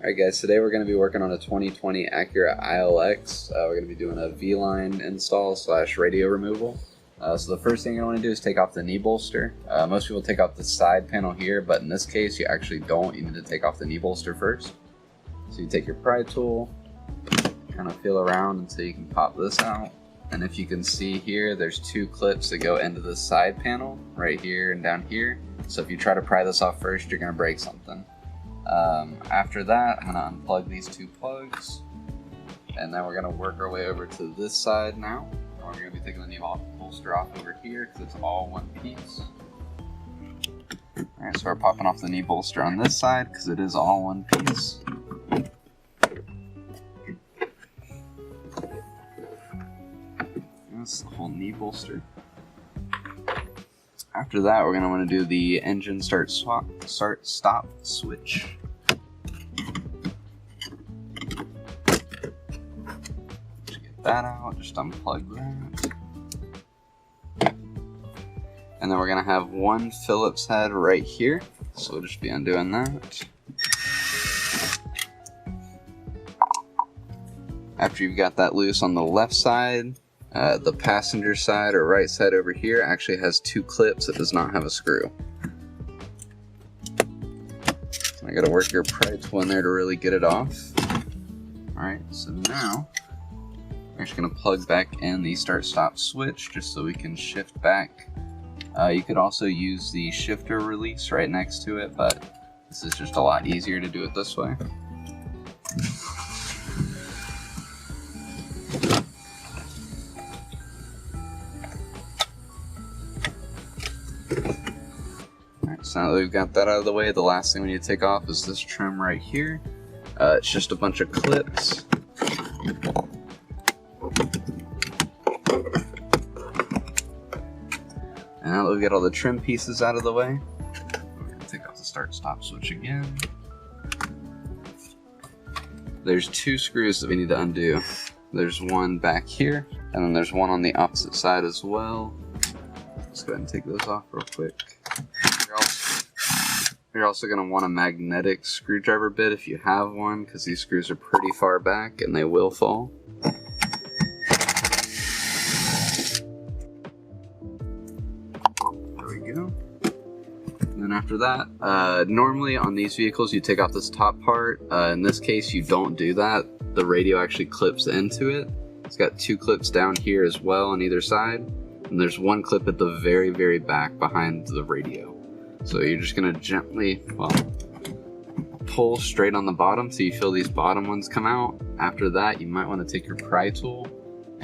Alright guys, today we're going to be working on a 2020 Acura ILX. We're going to be doing a VLine install / radio removal. So the first thing you're going to want to do is take off the knee bolster. Most people take off the side panel here, but in this case you actually don't. You need to take off the knee bolster first. So you take your pry tool, kind of feel around until you can pop this out. And if you can see here, there's two clips that go into the side panel, right here and down here. So if you try to pry this off first, you're going to break something. After that, I'm going to unplug these two plugs, and then we're going to work our way over to this side now. We're going to be taking the knee bolster off over here because it's all one piece. Alright, so we're popping off the knee bolster on this side because it is all one piece. That's the whole knee bolster. After that, we're going to want to do the engine start stop switch. Get that out, just unplug that. And then we're going to have one Phillips head right here, so we'll just be undoing that. After you've got that loose on the left side, the passenger side or right side over here actually has two clips. It does not have a screw. I gotta work your pry tool in there to really get it off. Alright, so now we're just gonna plug back in the start-stop switch just so we can shift back. You could also use the shifter release right next to it, but this is just a lot easier to do it this way. So now that we've got that out of the way, the last thing we need to take off is this trim right here. It's just a bunch of clips. And now that we've got all the trim pieces out of the way, we're going to take off the start-stop switch again. There's two screws that we need to undo. There's one back here, and then there's one on the opposite side as well. Let's go ahead and take those off real quick. You're also going to want a magnetic screwdriver bit if you have one, because these screws are pretty far back and they will fall. There we go. And then after that, normally on these vehicles you take off this top part. In this case you don't do that. The radio actually clips into it. It's got two clips down here as well on either side. And there's one clip at the very, very back behind the radio. So you're just going to gently, pull straight on the bottom so you feel these bottom ones come out. After that, you might want to take your pry tool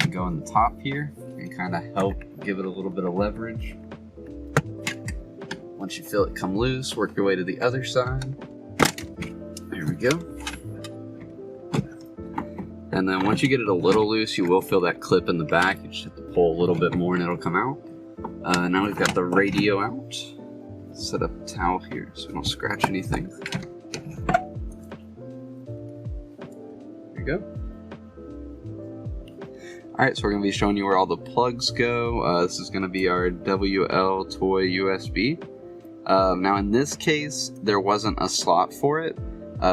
and go on the top here and kind of help give it a little bit of leverage. Once you feel it come loose, work your way to the other side. There we go. And then once you get it a little loose, you will feel that clip in the back. You just have to pull a little bit more and it'll come out. Now we've got the radio out. Set up a towel here so we don't scratch anything. There you go. Alright, so we're going to be showing you where all the plugs go. This is going to be our WL toy USB. Now in this case, there wasn't a slot for it.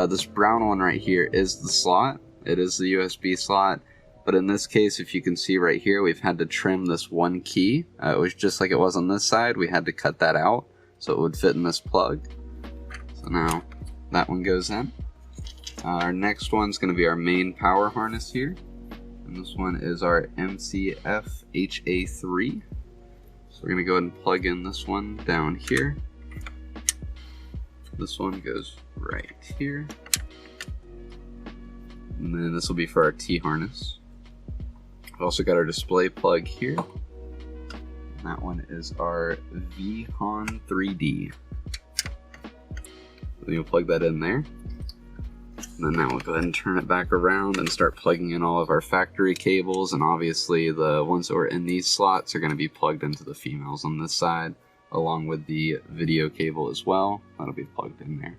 This brown one right here is the slot. It is the USB slot. But in this case, if you can see right here, we've had to trim this one key. It was just like it was on this side. We had to cut that out so it would fit in this plug. So now that one goes in. Our next one's going to be our main power harness here. And this one is our MCF HA3. So we're going to go ahead and plug in this one down here. This one goes right here. And then this will be for our T-harness. We've also got our display plug here. And that one is our HON3. Then you'll plug that in there. And then now we'll go ahead and turn it back around and start plugging in all of our factory cables. And obviously the ones that are in these slots are going to be plugged into the females on this side, along with the video cable as well. That'll be plugged in there.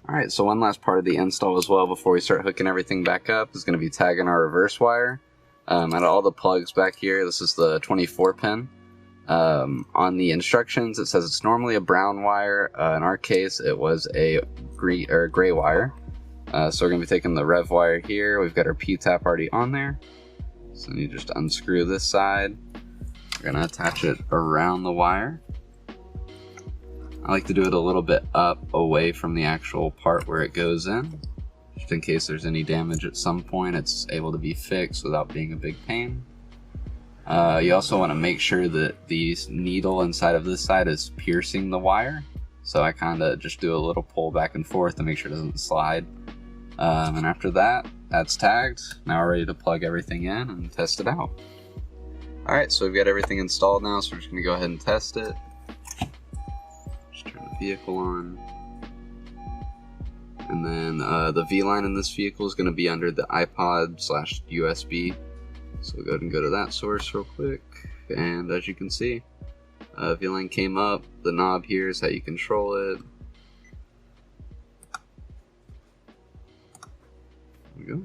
Alright, so one last part of the install as well before we start hooking everything back up is going to be tagging our reverse wire. Out of all the plugs back here, this is the 24 pin. On the instructions, it says it's normally a brown wire. In our case, it was a gray wire. So we're going to be taking the rev wire here. We've got our P-tap already on there. So you just unscrew this side. We're going to attach it around the wire. I like to do it a little bit up away from the actual part where it goes in, just in case there's any damage at some point. It's able to be fixed without being a big pain. You also want to make sure that the needle inside of this side is piercing the wire. So I kind of just do a little pull back and forth to make sure it doesn't slide. And after that, that's tagged. Now we're ready to plug everything in and test it out. Alright, so we've got everything installed now, so we're just going to go ahead and test it. Just turn the vehicle on. And then the VLine in this vehicle is going to be under the iPod/USB. So we'll go ahead and go to that source real quick. And as you can see, VLine came up. The knob here is how you control it. There we go.